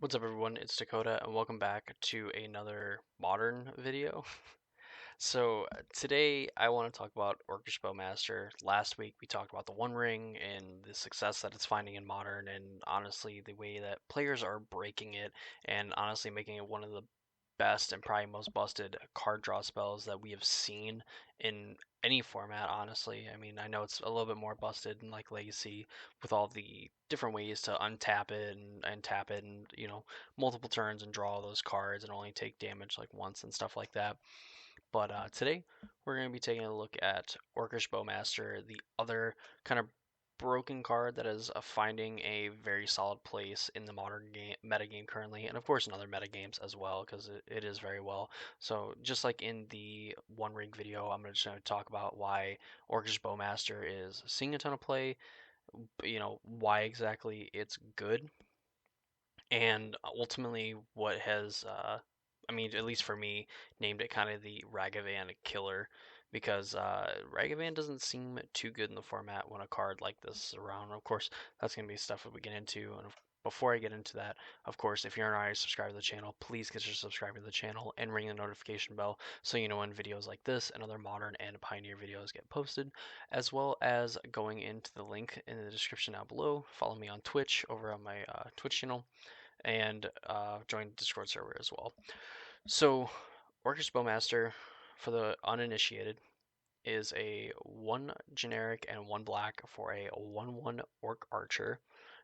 What's up everyone, it's Dakota and welcome back to another modern video. Today I want to talk about Orcish Bowmaster. Last week we talked about the One Ring and the success that it's finding in modern, and honestly the way that players are breaking it and honestly making it one of the best and probably most busted card draw spells that we have seen in any format, honestly. I mean, I know it's a little bit more busted in like Legacy with all the different ways to untap it and tap it and, multiple turns and draw those cards and only take damage like once and stuff like that. But today we're going to be taking a look at Orcish Bowmaster, the other kind of broken card that is finding a very solid place in the modern game metagame currently, and of course in other metagames as well, because it is very well. So just like in the One Ring video, I'm just going to talk about why Orcish Bowmaster is seeing a ton of play, why exactly it's good, and ultimately what has I mean, at least for me, named it kind of the Ragavan killer, because Ragavan doesn't seem too good in the format when a card like this is around. Of course, that's going to be stuff that we get into, and before I get into that, of course, if you're not already subscribed to the channel, please consider subscribing to the channel and ring the notification bell so you know when videos like this and other modern and pioneer videos get posted, as well as going into the link in the description down below. Follow me on Twitch over on my Twitch channel, and join the Discord server as well. So, Orcish Bowmaster, for the uninitiated, is a 1 generic and 1 black for a 1/1 Orc Archer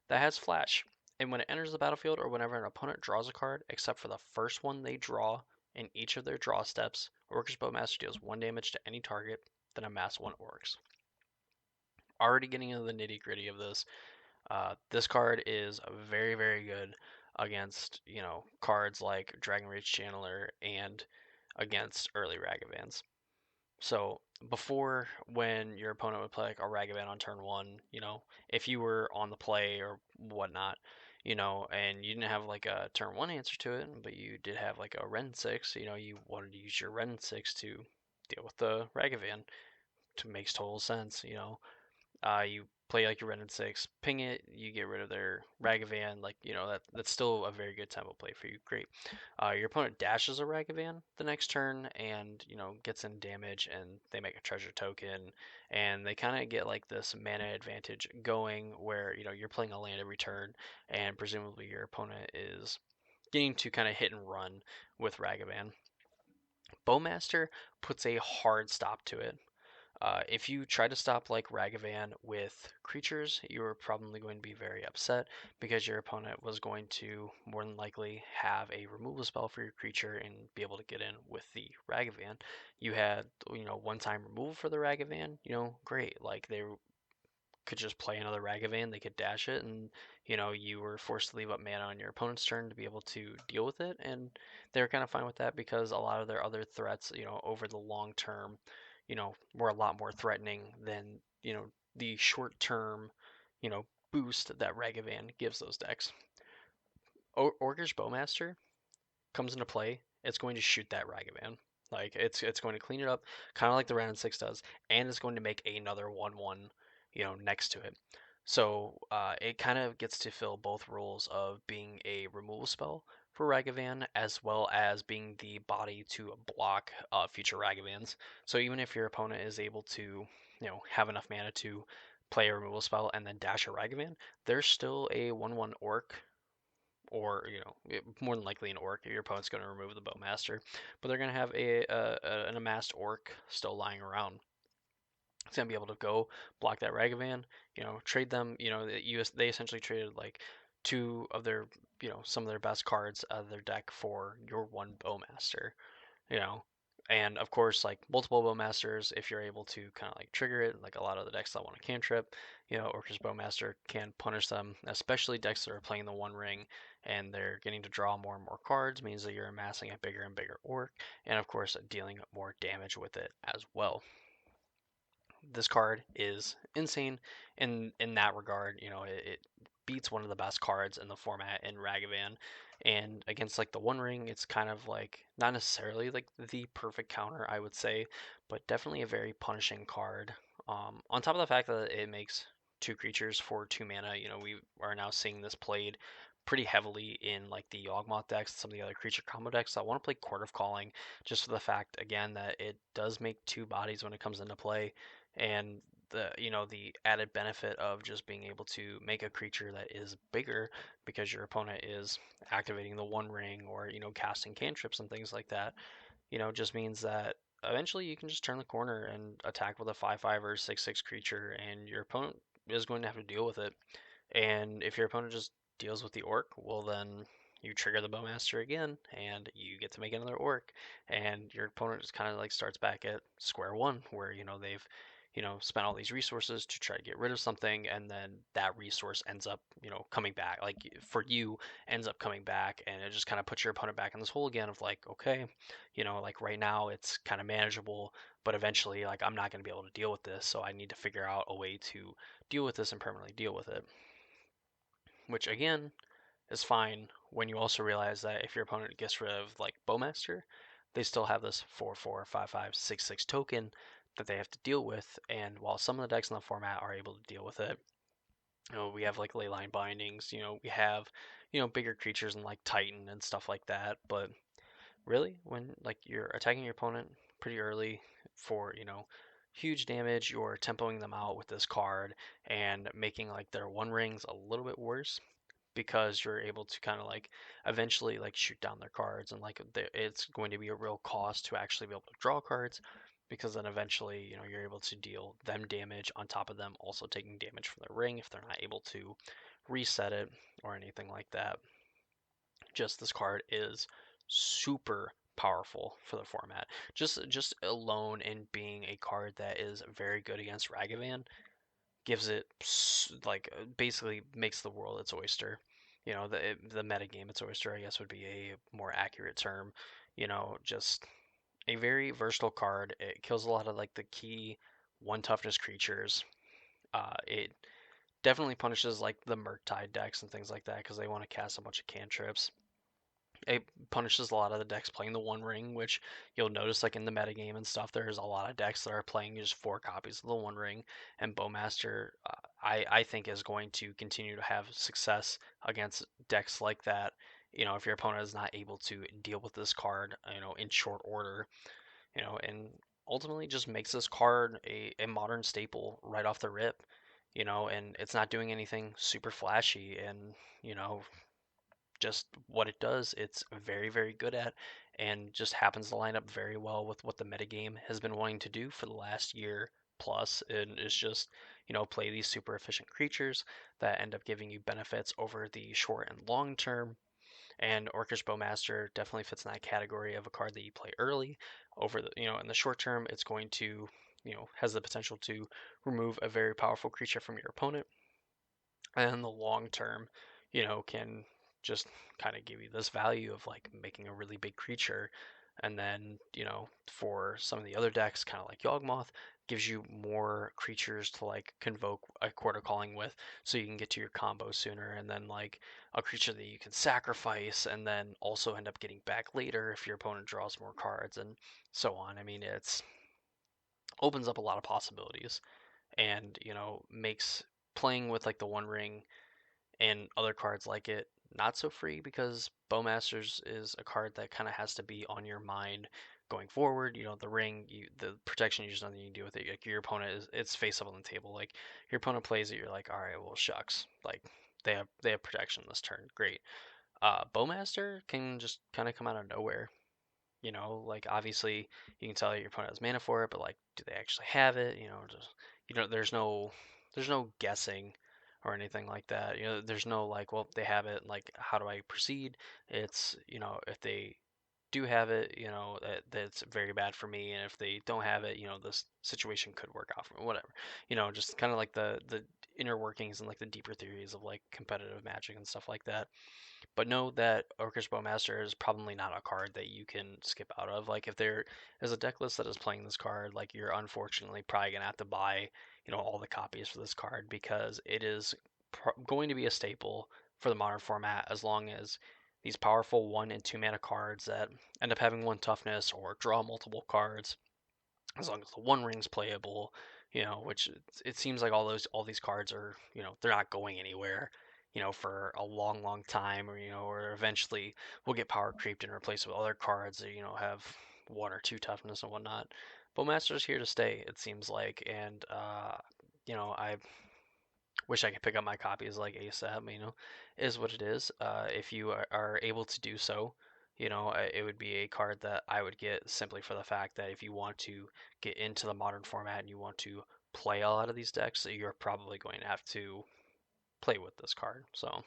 that has Flash. And when it enters the battlefield or whenever an opponent draws a card, except for the first one they draw in each of their draw steps, Orcish Bowmaster deals 1 damage to any target, then amass 1 Orcs. Already getting into the nitty gritty of this, this card is very, very good against, cards like Dragon Rage Channeler and against early Ragavans. So before, when your opponent would play like a Ragavan on turn one, if you were on the play or whatnot, and you didn't have like a turn one answer to it, but you did have like a Ren 6, you wanted to use your Ren 6 to deal with the Ragavan, to makes total sense. You play like your Ren and Six, ping it, you get rid of their Ragavan. Like, that's still a very good tempo play for you. Great. Your opponent dashes a Ragavan the next turn and, gets in damage, and they make a treasure token, and they kind of get like this mana advantage going where, you're playing a land every turn, and presumably your opponent is getting to kind of hit and run with Ragavan. Bowmaster puts a hard stop to it. If you try to stop like Ragavan with creatures, you're probably going to be very upset because your opponent was going to more than likely have a removal spell for your creature and be able to get in with the Ragavan. You had, one time removal for the Ragavan, great. Like they could just play another Ragavan, they could dash it, and you were forced to leave up mana on your opponent's turn to be able to deal with it, and they were kind of fine with that because a lot of their other threats, over the long term, were a lot more threatening than the short term, boost that Ragavan gives those decks. Orcish Bowmaster comes into play, it's going to shoot that Ragavan. Like it's going to clean it up, kind of like the Round Six does, and it's going to make another 1/1, next to it. So it kind of gets to fill both roles of being a removal spell for Ragavan, as well as being the body to block future Ragavans. So even if your opponent is able to, have enough mana to play a removal spell and then dash a Ragavan, there's still a 1/1 Orc, or more than likely an orc. Your opponent's going to remove the bowmaster, but they're going to have an amassed orc still lying around. It's going to be able to go block that Ragavan, trade them. They essentially traded like two of their, some of their best cards out of their deck for your one bowmaster, you know. And of course, like multiple bowmasters, if you're able to kind of like trigger it, like a lot of the decks that want a cantrip, Orcish Bowmaster can punish them, especially decks that are playing the One Ring and they're getting to draw more and more cards, means that you're amassing a bigger and bigger orc, and of course, dealing more damage with it as well. This card is insane in that regard. It beats one of the best cards in the format in Ragavan, and against like the One Ring, it's kind of like not necessarily like the perfect counter, I would say, but definitely a very punishing card. On top of the fact that it makes two creatures for 2 mana, we are now seeing this played pretty heavily in like the Yawgmoth decks and some of the other creature combo decks. So I want to play Court of Calling just for the fact again that it does make two bodies when it comes into play, and the added benefit of just being able to make a creature that is bigger because your opponent is activating the One Ring or casting cantrips and things like that. Just means that eventually you can just turn the corner and attack with a 5/5 or 6/6 creature, and your opponent is going to have to deal with it. And if your opponent just deals with the orc, well then you trigger the bowmaster again, and you get to make another orc, and your opponent just kind of like starts back at square one, where they've spent all these resources to try to get rid of something, and then that resource ends up coming back. Like for you, ends up coming back, and it just kind of puts your opponent back in this hole again of like, okay, like right now it's kind of manageable, but eventually like I'm not going to be able to deal with this, so I need to figure out a way to deal with this and permanently deal with it, which again is fine when you also realize that if your opponent gets rid of like Bowmaster, they still have this 4/4, 5/5, 6/6 token that they have to deal with. And while some of the decks in the format are able to deal with it, we have like Leyline Bindings, we have bigger creatures and like Titan and stuff like that. But really, when like you're attacking your opponent pretty early for huge damage, you're tempoing them out with this card and making like their One Rings a little bit worse because you're able to kind of like eventually like shoot down their cards, and like it's going to be a real cost to actually be able to draw cards, because then eventually you're able to deal them damage on top of them also taking damage from their ring if they're not able to reset it or anything like that. Just this card is super powerful for the format. Just alone in being a card that is very good against Ragavan gives it like basically makes the world its oyster. The meta game its oyster, I guess, would be a more accurate term. Just a very versatile card. It kills a lot of like the key one toughness creatures. It definitely punishes like the Murktide decks and things like that because they want to cast a bunch of cantrips. It punishes a lot of the decks playing the One Ring, which you'll notice like in the metagame and stuff, there's a lot of decks that are playing just 4 copies of the One Ring, and Bowmaster, I think, is going to continue to have success against decks like that. If your opponent is not able to deal with this card, in short order, and ultimately just makes this card a modern staple right off the rip, and it's not doing anything super flashy, and just what it does, it's very, very good at, and just happens to line up very well with what the metagame has been wanting to do for the last year plus. And it's just, play these super efficient creatures that end up giving you benefits over the short and long term. And Orcish Bowmaster definitely fits in that category of a card that you play early. Over the, in the short term, it's going to, has the potential to remove a very powerful creature from your opponent, and the long term, can just kind of give you this value of like making a really big creature. And then, for some of the other decks, kind of like Yawgmoth, gives you more creatures to like convoke a Quarter Calling with, so you can get to your combo sooner. And then like a creature that you can sacrifice and then also end up getting back later if your opponent draws more cards, and so on. I mean, it's opens up a lot of possibilities, and makes playing with like the One Ring and other cards like it not so free, because Bowmasters is a card that kind of has to be on your mind going forward. The ring, the protection, there's nothing you can do with it. Like your opponent is, it's face up on the table. Like your opponent plays it, you're like, all right, well, shucks. Like they have protection this turn, great. Bowmaster can just kind of come out of nowhere. Like obviously you can tell your opponent has mana for it, but like, do they actually have it? Just there's no guessing or anything like that. There's no like, well, they have it. Like, how do I proceed? It's if they do have it, that's very bad for me, and if they don't have it, this situation could work out for me. Whatever. Just kind of like the inner workings and like the deeper theories of like competitive magic and stuff like that. But know that Orcish Bowmaster is probably not a card that you can skip out of. Like if there is a deck list that is playing this card, like you're unfortunately probably gonna have to buy, all the copies for this card, because it is going to be a staple for the modern format as long as these powerful 1 and 2 mana cards that end up having 1 toughness or draw multiple cards, as long as the One Ring's playable, which it seems like all these cards are, they're not going anywhere. for a long, long time, or eventually we'll get power creeped and replaced with other cards that, have one or two toughness and whatnot. Bowmaster's here to stay, it seems like, and I wish I could pick up my copies like ASAP. Is what it is. If you are able to do so, it would be a card that I would get simply for the fact that if you want to get into the modern format and you want to play a lot of these decks, you're probably going to have to play with this card. So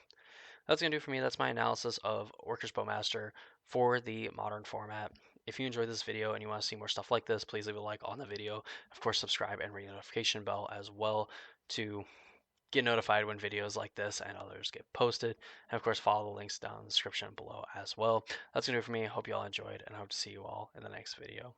that's going to do for me. That's my analysis of Orcish Bowmaster for the modern format. If you enjoyed this video and you want to see more stuff like this, please leave a like on the video. Of course, subscribe and ring the notification bell as well to get notified when videos like this and others get posted. And of course, follow the links down in the description below as well. That's going to do it for me. I hope you all enjoyed, and I hope to see you all in the next video.